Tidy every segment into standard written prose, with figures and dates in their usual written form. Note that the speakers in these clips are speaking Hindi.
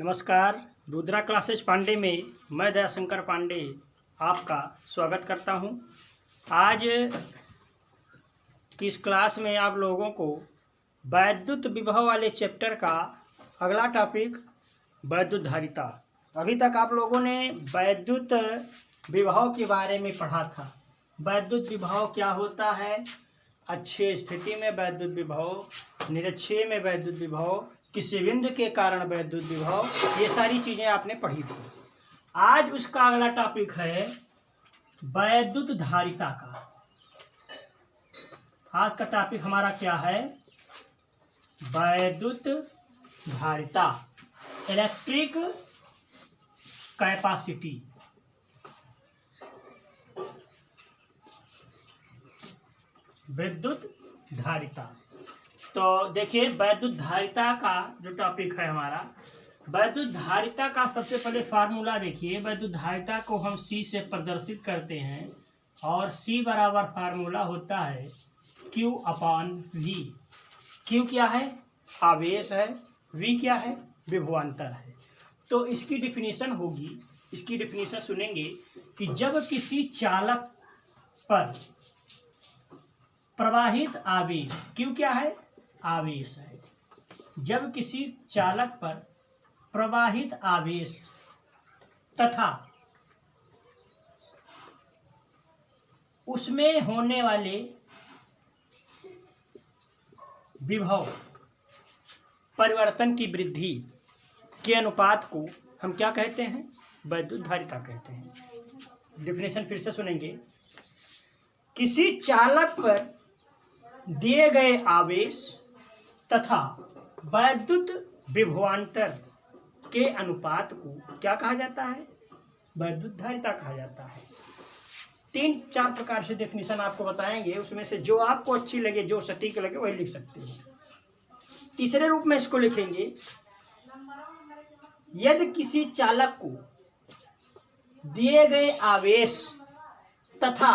नमस्कार। रुद्रा क्लासेज पांडे में मैं दयाशंकर पांडे आपका स्वागत करता हूं। आज की इस क्लास में आप लोगों को वैद्युत विभव वाले चैप्टर का अगला टॉपिक वैद्युत धारिता। अभी तक आप लोगों ने वैद्युत विभव के बारे में पढ़ा था। वैद्युत विभव क्या होता है, अच्छे स्थिति में वैद्युत विभव, निरक्षीय में वैद्युत विभव, किसी बिंदु के कारण वैद्युत विभव, ये सारी चीज़ें आपने पढ़ी थी। आज उसका अगला टॉपिक है वैद्युत धारिता का। आज का टॉपिक हमारा क्या है? वैद्युत धारिता, इलेक्ट्रिक कैपेसिटी। विद्युत धारिता। तो देखिए, वैद्युत धारिता का जो टॉपिक है हमारा, वैद्युत धारिता का सबसे पहले फार्मूला देखिए। वैद्युत धारिता को हम C से प्रदर्शित करते हैं और C बराबर फार्मूला होता है Q/V। Q क्या है? आवेश है। V क्या है? विभवांतर है। तो इसकी डिफिनीशन होगी, इसकी डिफिनीशन सुनेंगे कि जब किसी चालक पर प्रवाहित आवेश, Q क्या है? आवेश है। जब किसी चालक पर प्रवाहित आवेश तथा उसमें होने वाले विभव परिवर्तन की वृद्धि के अनुपात को हम क्या कहते हैं? वैद्युत धारिता कहते हैं। डिफिनेशन फिर से सुनेंगे। किसी चालक पर दिए गए आवेश तथा वैद्युत विभवांतर के अनुपात को क्या कहा जाता है? वैद्युत धारिता कहा जाता है। 3-4 प्रकार से डेफिनेशन आपको बताएंगे, उसमें से जो आपको अच्छी लगे, जो सटीक लगे, वही लिख सकते हो। तीसरे रूप में इसको लिखेंगे, यदि किसी चालक को दिए गए आवेश तथा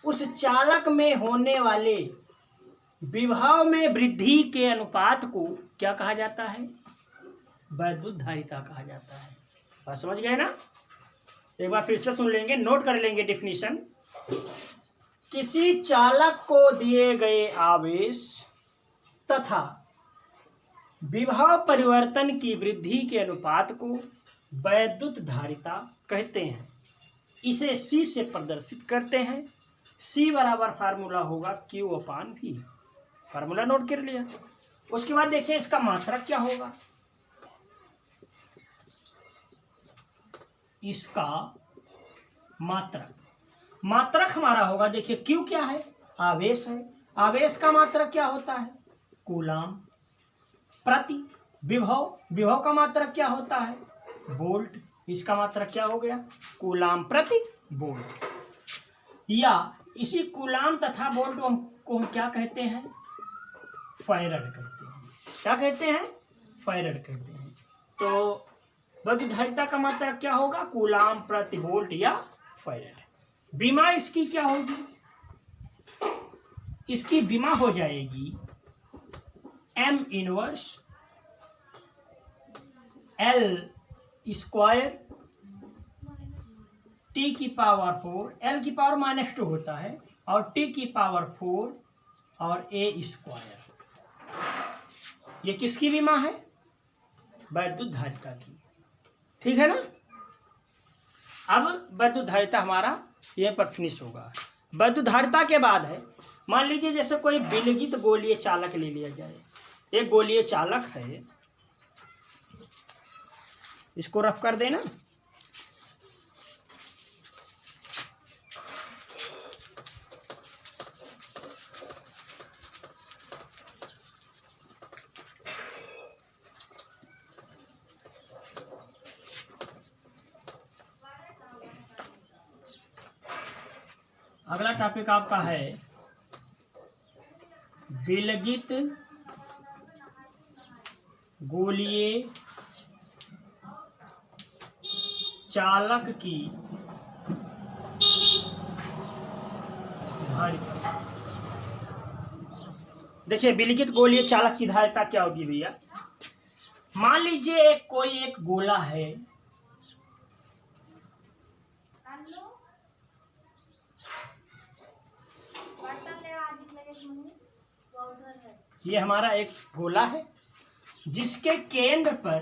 उस चालक में होने वाले विभव में वृद्धि के अनुपात को क्या कहा जाता है? वैद्युत धारिता कहा जाता है। बात समझ गए ना? एक बार फिर से सुन लेंगे, नोट कर लेंगे डिफिनीशन। किसी चालक को दिए गए आवेश तथा विभव परिवर्तन की वृद्धि के अनुपात को वैद्युत धारिता कहते हैं। इसे C से प्रदर्शित करते हैं। C बराबर फार्मूला होगा Q/V। फार्मूला नोट कर लिया। उसके बाद देखिए इसका मात्रक क्या होगा। इसका मात्रक हमारा होगा, देखिए Q क्या है? आवेश है। आवेश का मात्रक क्या होता है? कूलाम प्रति विभव का मात्रक क्या होता है? वोल्ट। इसका मात्रक क्या हो गया? कूलाम प्रति वोल्ट। या इसी कूलाम तथा वोल्ट को हम क्या कहते हैं? फैराड कहते हैं। क्या कहते हैं? फैराड कहते हैं। तो वैद्युत धारिता का मात्रक क्या होगा? कूलाम प्रति वोल्ट या फैराड। विमा इसकी क्या होगी? इसकी विमा हो जाएगी M−1 L² T⁴ L⁻² होता है और T⁴ और A²। ये किसकी विमा है? वैद्युत धारिता की। ठीक है ना? अब वैद्युत धारिता हमारा ये पर फिनिश होगा। वैद्युत धारिता के बाद है, मान लीजिए जैसे कोई विलगित गोलीय चालक ले लिया जाए। एक गोलीय चालक है, इसको रफ कर देना। अगला टॉपिक आपका है विलगित गोलीय चालक की धारिता। देखिए विलगित गोलीय चालक की धारिता क्या होगी भैया? मान लीजिए कोई एक गोला है, ये हमारा एक गोला है जिसके केंद्र पर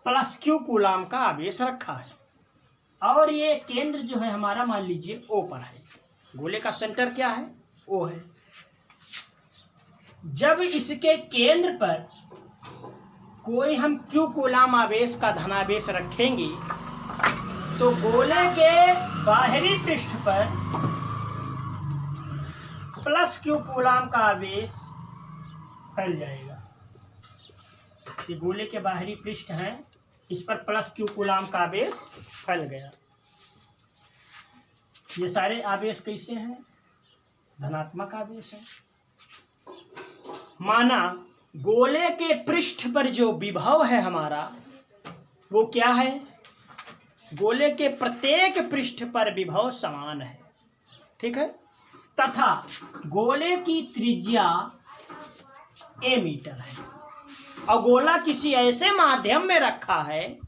प्लस क्यू कूलाम का आवेश रखा है, और ये केंद्र जो है हमारा मान लीजिए ओ पर है। गोले का सेंटर क्या है? ओ है। जब इसके केंद्र पर कोई हम क्यू कूलाम आवेश का धनावेश रखेंगे तो गोले के बाहरी पृष्ठ पर प्लस क्यू कूलाम का आवेश फैल जाएगा। ये गोले के बाहरी पृष्ठ हैं, इस पर प्लस क्यू कूलाम का आवेश फैल गया। ये सारे आवेश कैसे हैं? धनात्मक आवेश है। माना गोले के पृष्ठ पर जो विभव है हमारा वो क्या है? गोले के प्रत्येक पृष्ठ पर विभव समान है, ठीक है, तथा गोले की त्रिज्या a मीटर है और गोला किसी ऐसे माध्यम में रखा है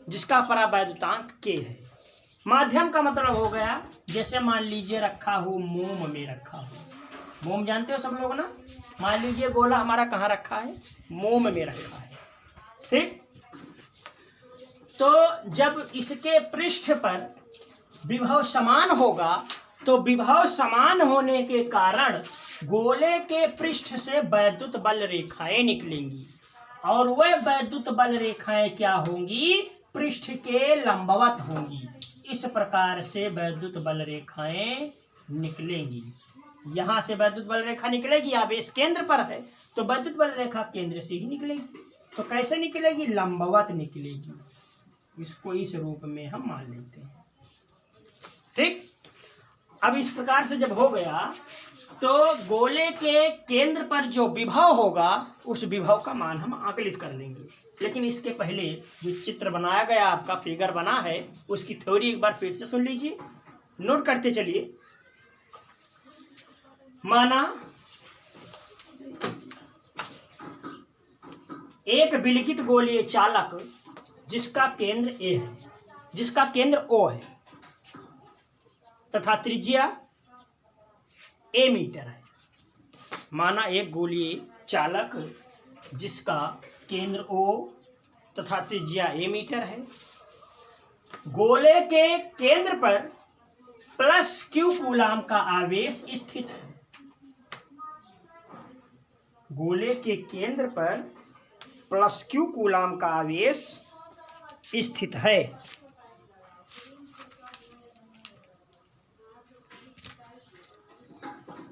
जिसका परावैद्युतांक k है। माध्यम का मतलब हो गया जैसे मान लीजिए रखा हो मोम में रखा हो। मोम जानते हो सब लोग ना? मान लीजिए गोला हमारा कहाँ रखा है? मोम में रखा है, ठीक। तो जब इसके पृष्ठ पर विभव समान होगा तो विभव समान होने के कारण गोले के पृष्ठ से वैद्युत बल रेखाएं निकलेंगी और वह वैद्युत बल रेखाएं क्या होंगी? पृष्ठ के लंबवत होंगी। इस प्रकार से वैद्युत बल रेखाएं निकलेंगी। यहां से वैद्युत बल रेखा निकलेगी, आवेश केंद्र पर है तो वैद्युत बल रेखा केंद्र से ही निकलेगी। तो कैसे निकलेगी? लंबवत निकलेगी। इसको इस रूप में हम मान लेते हैं, ठीक। अब इस प्रकार से जब हो गया तो गोले के केंद्र पर जो विभव होगा उस विभव का मान हम आकलित कर लेंगे। लेकिन इसके पहले जो चित्र बनाया गया, आपका फिगर बना है, उसकी थ्योरी एक बार फिर से सुन लीजिए, नोट करते चलिए। माना एक विलिखित गोलीय चालक जिसका केंद्र A है, जिसका केंद्र O है तथा त्रिज्या a मीटर है। माना एक गोलीय चालक जिसका केंद्र O तथा त्रिज्या a मीटर है, गोले के केंद्र पर प्लस क्यू कूलाम का आवेश स्थित है। गोले के केंद्र पर प्लस क्यू कूलाम का आवेश स्थित है।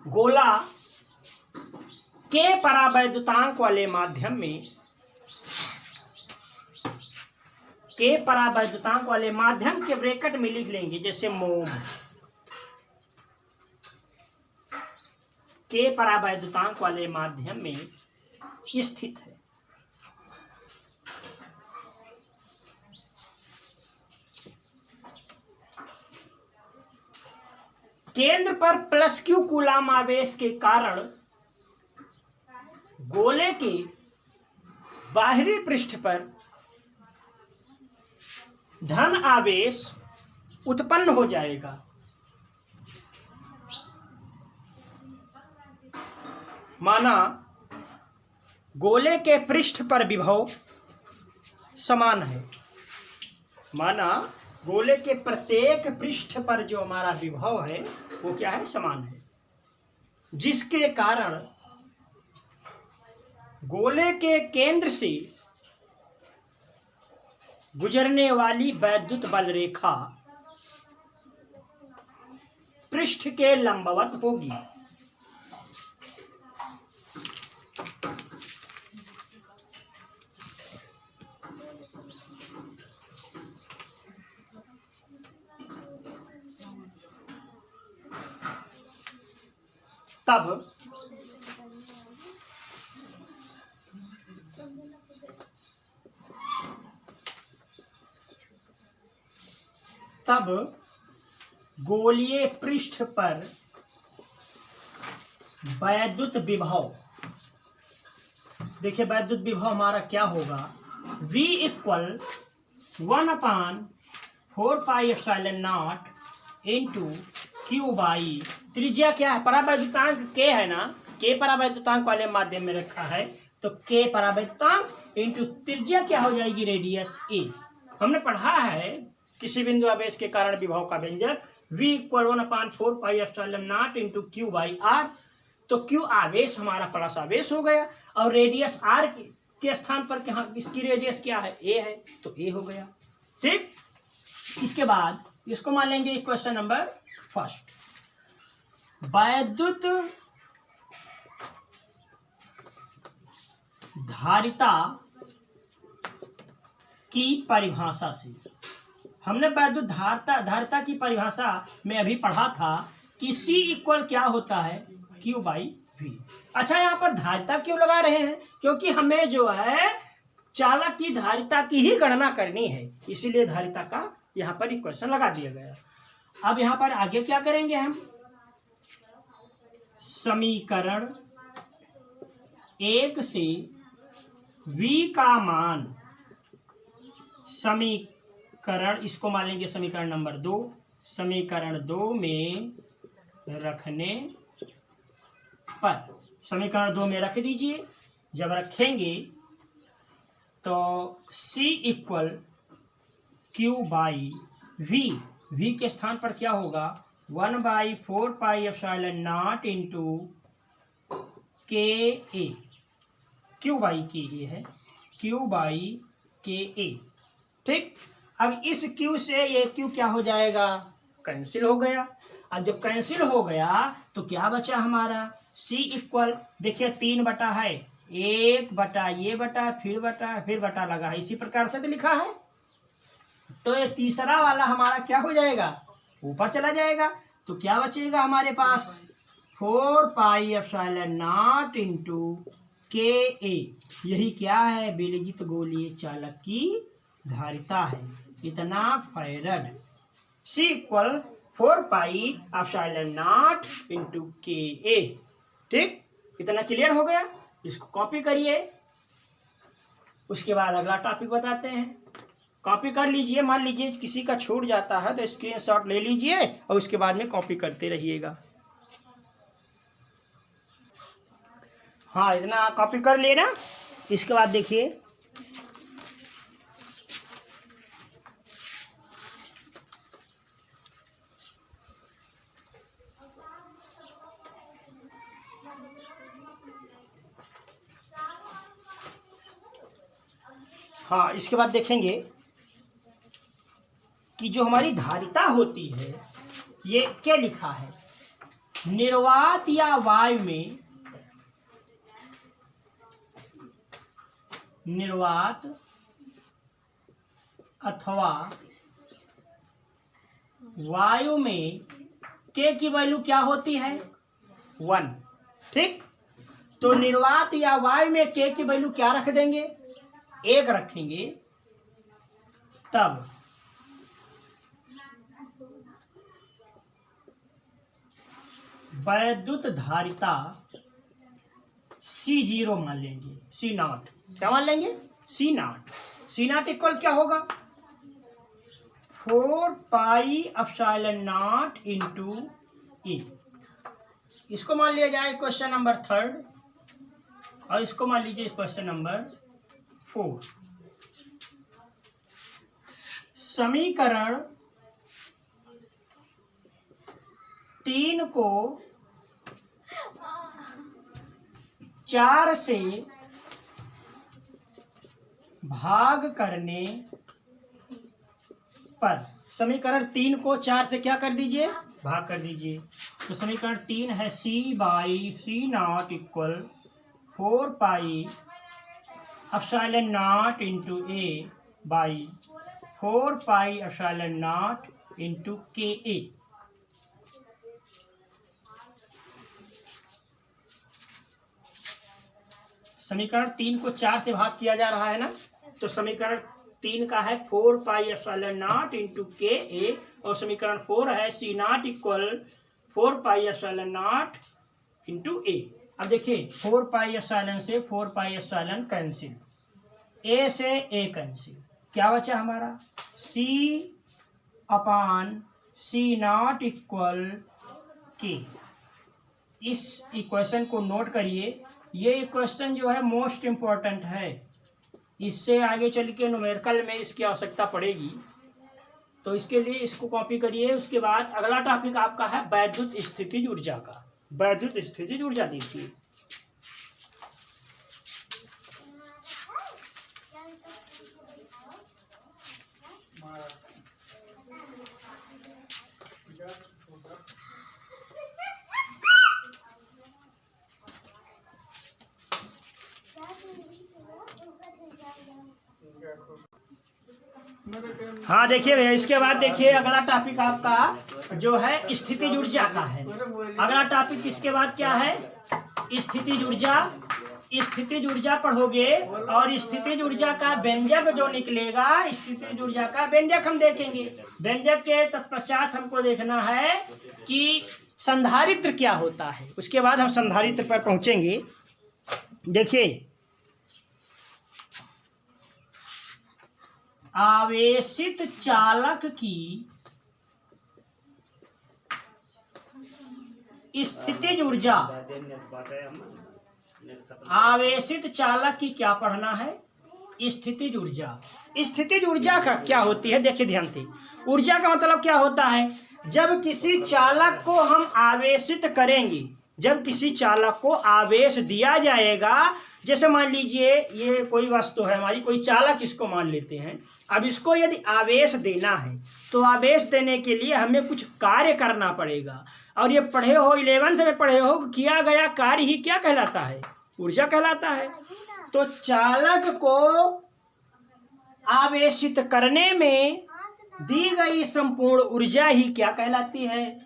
गोला के परावैद्युतांक वाले माध्यम में, के परावैद्युतांक वाले माध्यम के ब्रैकेट में लिख लेंगे जैसे मोम। के परावैद्युतांक वाले माध्यम में स्थित है। केंद्र पर प्लस क्यू कूलाम आवेश के कारण गोले के बाहरी पृष्ठ पर धन आवेश उत्पन्न हो जाएगा। माना गोले के पृष्ठ पर विभव समान है। माना गोले के प्रत्येक पृष्ठ पर जो हमारा विभव है वो क्या है? समान है, जिसके कारण गोले के केंद्र से गुजरने वाली वैद्युत बल रेखा पृष्ठ के लंबवत होगी। तब गोलीय पृष्ठ पर वैद्युत विभव देखिए वैद्युत विभव हमारा क्या होगा, V equal 1/4πε0 into q by, त्रिज्या क्या है, परावैद्युतांक K है ना, K परावैद्युतांक वाले माध्यम में रखा है, तो K परावैद्युतांक इंटू त्रिज्या क्या हो जाएगी, रेडियस A। हमने पढ़ा है किसी बिंदु आवेश के कारण विभव का व्यंजक V equal 1/4πε0 into q by r. तो क्यू आवेश हमारा प्लस आवेश हो गया, और रेडियस आर के स्थान पर इसकी रेडियस क्या है, ए है, तो ए हो गया। ठीक, इसके बाद इसको मान लेंगे क्वेश्चन नंबर फर्स्ट। वैद्युत धारिता की परिभाषा से, हमने वैद्युत धारिता की परिभाषा में अभी पढ़ा था कि C इक्वल क्या होता है, Q बाई V। अच्छा, यहाँ पर धारिता क्यों लगा रहे हैं, क्योंकि हमें जो है चालक की धारिता की ही गणना करनी है, इसीलिए धारिता का यहाँ पर इक्वेशन लगा दिया गया। अब यहाँ पर आगे क्या करेंगे हम, समीकरण 1 से V का मान, समीकरण इसको मान लेंगे समीकरण नंबर 2, समीकरण 2 में रखने पर, समीकरण 2 में रख दीजिए। जब रखेंगे तो C equal Q by V, V के स्थान पर क्या होगा, 1/4πε0 into k A, Q by के ए है, Q बाई के ए। ठीक, अब इस Q से ये Q क्या हो जाएगा, कैंसिल हो गया। अब जब कैंसिल हो गया तो क्या बचा हमारा, C इक्वल, देखिए 3 बटा है, 1 बटा ये बटा फिर बटा लगा है, इसी प्रकार से तो लिखा है। तो ये तीसरा वाला हमारा क्या हो जाएगा, ऊपर चला जाएगा। तो क्या बचेगा हमारे पास, 4πε0 इंटू के ए, यही क्या है, विलगित गोलीय चालक की धारिता है, इतना farad. C equal 4πε0 into k ए। ठीक, इतना क्लियर हो गया, इसको कॉपी करिए। उसके बाद अगला टॉपिक बताते हैं, कॉपी कर लीजिए। मान लीजिए किसी का छूट जाता है तो स्क्रीनशॉट ले लीजिए और उसके बाद में कॉपी करते रहिएगा। हाँ, इतना कॉपी कर लेना। इसके बाद देखिए, हाँ, इसके बाद देखेंगे कि जो हमारी धारिता होती है, ये क्या लिखा है, निर्वात या वायु में, निर्वात अथवा वायु में के की वैल्यू क्या होती है, 1। ठीक, तो निर्वात या वायु में के की वैल्यू क्या रख देंगे, 1 रखेंगे। तब वैद्युत धारिता C0 मान लेंगे, C0 क्या मान लेंगे, C0 इक्वल क्या होगा, 4πε0 इंटू ए। इसको मान लिया जाए क्वेश्चन नंबर 3 और इसको मान लीजिए क्वेश्चन नंबर 4। समीकरण 3 को 4 से भाग करने पर, समीकरण 3 को 4 से क्या कर दीजिए, भाग कर दीजिए। तो समीकरण 3 है C/C0 equal 4πε0 into a by 4πε0 into k a. समीकरण 3 को 4 से भाग किया जा रहा है ना, तो समीकरण 3 का है 4πε0 इंटू के ए, और समीकरण 4 है C0 इक्वल 4πε0 इंटू ए। अब देखिए 4 पाई एप्सिलॉन से 4 पाई एप्सिलॉन कैंसिल, ए से ए कैंसिल, क्या बचा हमारा C upon C not equal के। इस इक्वेशन को नोट करिए, ये इक्वेशन जो है मोस्ट इम्पोर्टेंट है, इससे आगे चल के न्यूमेरिकल में इसकी आवश्यकता पड़ेगी, तो इसके लिए इसको कॉपी करिए। उसके बाद अगला टॉपिक आपका है वैद्युत स्थितिज ऊर्जा का। वैद्युत स्थितिज ऊर्जा देखिए, हाँ देखिए भैया, इसके बाद देखिए अगला टॉपिक आपका जो है स्थितिज ऊर्जा का है। अगला टॉपिक इसके बाद क्या है, स्थितिज ऊर्जा। स्थितिज ऊर्जा पढ़ोगे और स्थितिज ऊर्जा का व्यंजक जो निकलेगा, स्थितिज ऊर्जा का व्यंजक हम देखेंगे। व्यंजक के तत्पश्चात हमको देखना है कि संधारित्र क्या होता है, उसके बाद हम संधारित्र पर पहुंचेंगे। देखिए आवेशित चालक की स्थितिज ऊर्जा, आवेशित चालक की क्या पढ़ना है, स्थितिज ऊर्जा। स्थितिज ऊर्जा का क्या होती है, देखिए ध्यान से। ऊर्जा का मतलब क्या होता है, जब किसी चालक को हम आवेशित करेंगे, जब किसी चालक को आवेश दिया जाएगा, जैसे मान लीजिए ये कोई वस्तु है हमारी, कोई चालक इसको मान लेते हैं। अब इसको यदि आवेश देना है तो आवेश देने के लिए हमें कुछ कार्य करना पड़ेगा, और ये पढ़े हो 11th में पढ़े हो, किया गया कार्य ही क्या कहलाता है, ऊर्जा कहलाता है। तो चालक को आवेशित करने में दी गई संपूर्ण ऊर्जा ही क्या कहलाती है,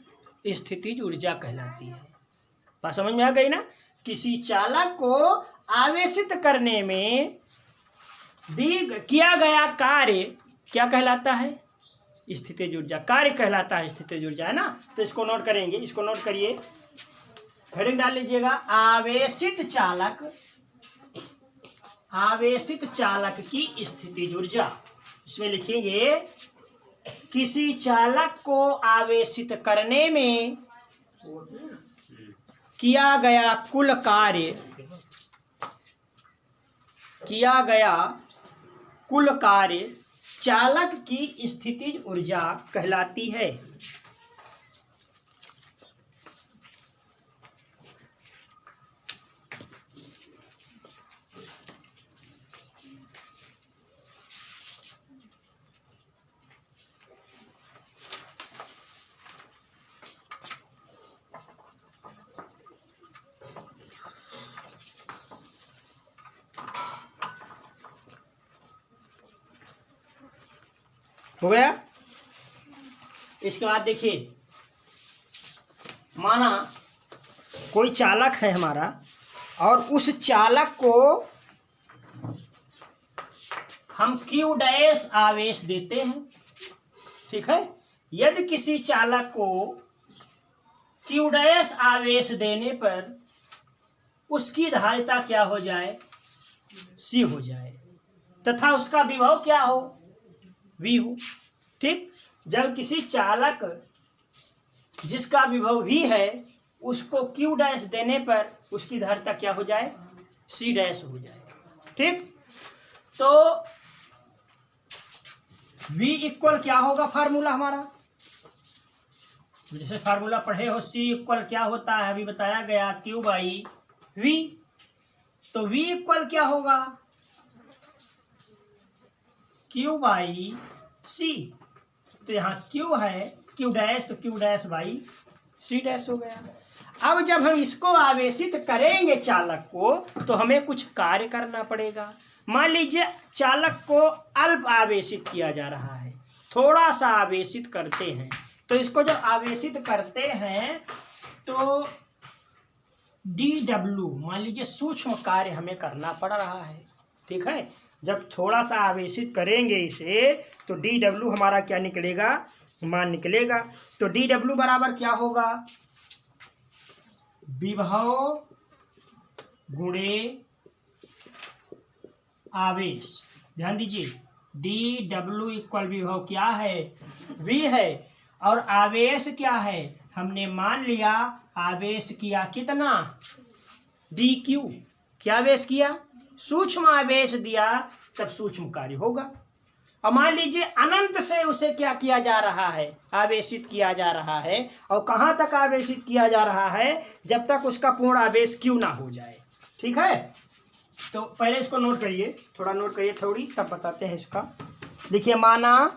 स्थितिज ऊर्जा कहलाती है। बात समझ में आ गई ना। किसी चालक को आवेशित करने में किया गया कार्य क्या कहलाता है, स्थितिज ऊर्जा। कार्य कहलाता है स्थितिज ऊर्जा, है ना। तो इसको नोट करेंगे, इसको नोट करिए, हेडिंग डाल लीजिएगा, आवेशित चालक, आवेशित चालक की स्थितिज ऊर्जा। इसमें लिखेंगे किसी चालक को आवेशित करने में किया गया कुल कार्य, किया गया कुल कार्य चालक की स्थितिज ऊर्जा कहलाती है। हो गया। इसके बाद देखिए, माना कोई चालक है हमारा, और उस चालक को हम Q डैश आवेश देते हैं, ठीक है। यदि किसी चालक को Q डैश आवेश देने पर उसकी धारिता क्या हो जाए, C हो जाए, तथा उसका विभव क्या हो, V हो, ठीक। जब किसी चालक जिसका विभव V है उसको Q डैश देने पर उसकी धारिता क्या हो जाए, C डैश हो जाए, ठीक। तो V इक्वल क्या होगा, फार्मूला हमारा, जैसे फार्मूला पढ़े हो, C इक्वल क्या होता है अभी बताया गया, Q बाई V। तो V इक्वल क्या होगा, Q बाई C। तो यहाँ Q है, Q डैश, तो Q dash by C dash हो गया। अब जब हम इसको आवेशित करेंगे चालक को, तो हमें कुछ कार्य करना पड़ेगा। मान लीजिए चालक को अल्प आवेशित किया जा रहा है, थोड़ा सा आवेशित करते हैं, तो इसको जब आवेशित करते हैं तो DW मान लीजिए सूक्ष्म कार्य हमें करना पड़ रहा है, ठीक है। जब थोड़ा सा आवेशित करेंगे इसे तो DW हमारा क्या निकलेगा, मान निकलेगा। तो DW बराबर क्या होगा, विभव गुणे आवेश। ध्यान दीजिए, डी डब्ल्यू इक्वल विभव क्या है, V है, और आवेश क्या है, हमने मान लिया आवेश किया कितना, डी क्यू। क्या आवेश किया, सूक्ष्म आवेश दिया, तब सूक्ष्म कार्य होगा। और मान लीजिए अनंत से उसे क्या किया जा रहा है, आवेशित किया जा रहा है। और कहाँ तक आवेशित किया जा रहा है, जब तक उसका पूर्ण आवेश क्यू ना हो जाए। ठीक है, तो पहले इसको नोट करिए, थोड़ा नोट करिए थोड़ी, तब बताते हैं इसका। लिखिए, माना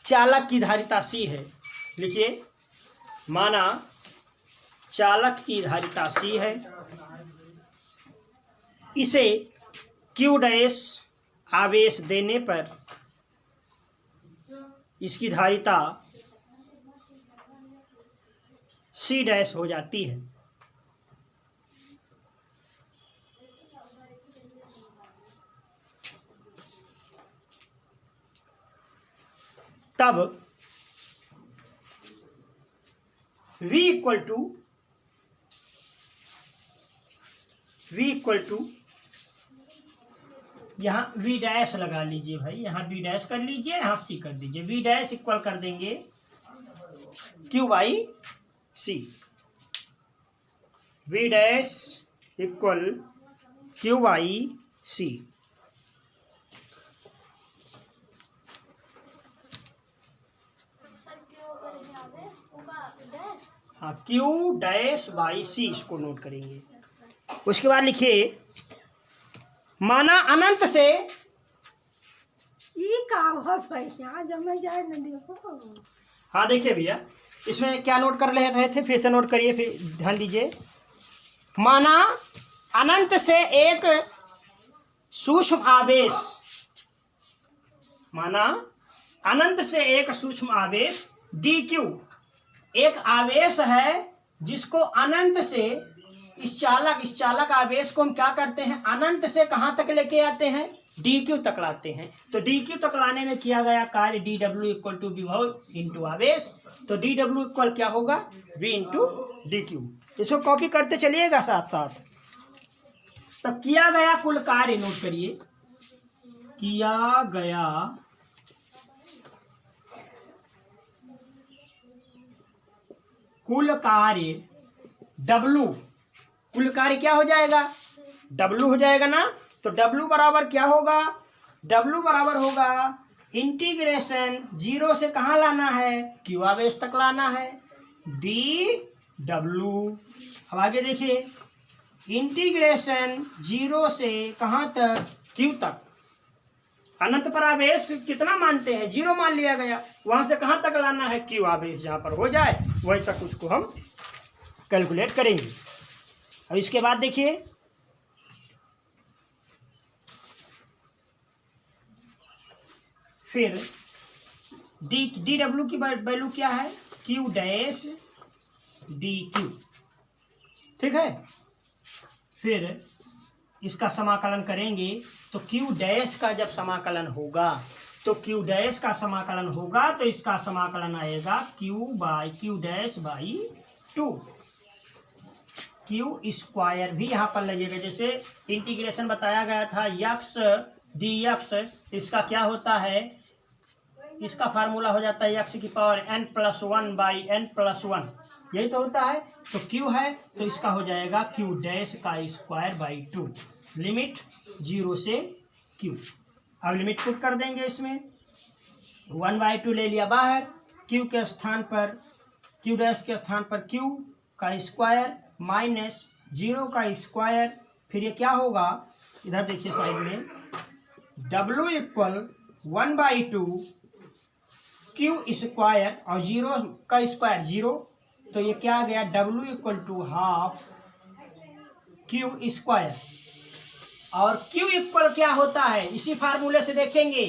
चालक की धारिता C है। लिखिए, माना चालक की धारिता C है, इसे Q डैश आवेश देने पर इसकी धारिता C डैश हो जाती है। तब V इक्वल टू यहाँ V डैश लगा लीजिए भाई, यहाँ V डैश कर लीजिए, यहाँ C कर दीजिए। V डैश इक्वल कर देंगे Q by C। V dash equal Q by C। हाँ, Q डैश बाई C, इसको नोट करेंगे। उसके बाद लिखिए, माना अनंत से हाँ देखिए भैया, इसमें क्या नोट कर रहे थे, फिर से नोट करिए, फिर ध्यान दीजिए। माना अनंत से एक सूक्ष्म आवेश, माना अनंत से एक सूक्ष्म आवेश dq, एक आवेश है जिसको अनंत से इस चालक आवेश को हम क्या करते हैं, अनंत से कहाँ तक लेके आते हैं, dq तक लाते हैं। तो dq तक लाने में किया गया कार्य dw इक्वल टू विभव इंटू आवेश। तो dw इक्वल क्या होगा, v इंटू dq। इसको कॉपी करते चलिएगा साथ साथ। तब किया गया कुल कार्य नोट करिए, किया गया कुल कार्य W, कुल कार्य क्या हो जाएगा, W हो जाएगा ना। तो W बराबर क्या होगा, W बराबर होगा इंटीग्रेशन 0 से कहाँ लाना है, Q आवेश तक लाना है, dW। अब आगे देखिए, इंटीग्रेशन 0 से कहाँ तक, Q तक। अनंत पर आवेश कितना मानते हैं, 0 मान लिया गया, वहां से कहां तक लाना है, Q आवेश जहां पर हो जाए वहीं तक उसको हम कैलकुलेट करेंगे। अब इसके बाद देखिए, फिर dw की वैल्यू क्या है, Q डैश dq। ठीक है, फिर इसका समाकलन करेंगे, तो Q डैश का जब समाकलन होगा, तो Q डैश का समाकलन होगा, तो इसका समाकलन आएगा Q dash by 2। Q square भी यहाँ पर लगेगा, जैसे इंटीग्रेशन बताया गया था यक्स dx, इसका क्या होता है, इसका फार्मूला हो जाता है यक्स की पावर n+1 बाई n+1, यही तो होता है। तो Q है, तो इसका हो जाएगा Q डैश का स्क्वायर बाई 2, लिमिट 0 से Q। अब लिमिट पुट कर देंगे इसमें, 1/2 ले लिया बाहर, Q के स्थान पर, Q डैश के स्थान पर Q का स्क्वायर माइनस 0 का स्क्वायर, फिर ये क्या होगा, इधर देखिए साइड में, W इक्वल 1/2 Q स्क्वायर और 0 का स्क्वायर 0, तो ये क्या आ गया, W equal to half Q square. और Q इक्वल क्या होता है, इसी फार्मूले से देखेंगे,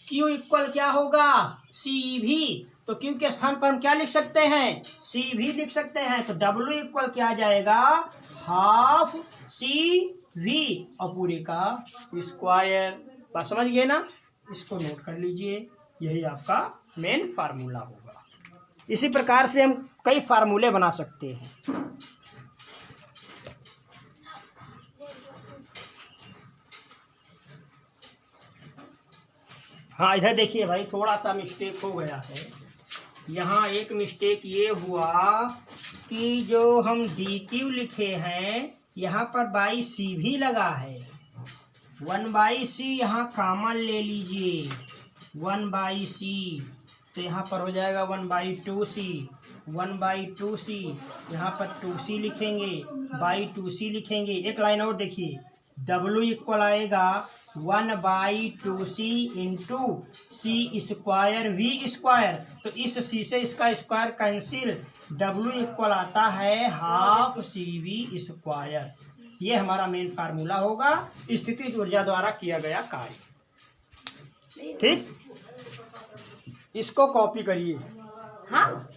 Q इक्वल क्या होगा, CV। तो Q के स्थान पर हम क्या लिख सकते हैं, CV लिख सकते हैं। तो W इक्वल क्या आ जाएगा, हाफ CV और पूरे का स्क्वायर। बात समझ गए ना, इसको नोट कर लीजिए, यही आपका मेन फार्मूला होगा। इसी प्रकार से हम कई फार्मूले बना सकते हैं। हाँ इधर देखिए भाई, थोड़ा सा मिस्टेक हो गया है। यहाँ एक मिस्टेक ये हुआ कि जो हम डी क्यू लिखे हैं यहाँ पर बाई सी भी लगा है। 1/c यहाँ कॉमन ले लीजिए, 1/c तो यहाँ पर हो जाएगा 1/2c, 1/2c यहाँ पर 2c लिखेंगे, बाई 2c लिखेंगे। एक लाइन और देखिए, W इक्वल आएगा 1/2c into C square V square, तो इस सी से इसका स्क्वायर कैंसिल, W इक्वल आता है हाफ CV स्क्वायर। ये हमारा मेन फार्मूला होगा स्थितिज ऊर्जा द्वारा किया गया कार्य। ठीक, इसको कॉपी करिए। हाँ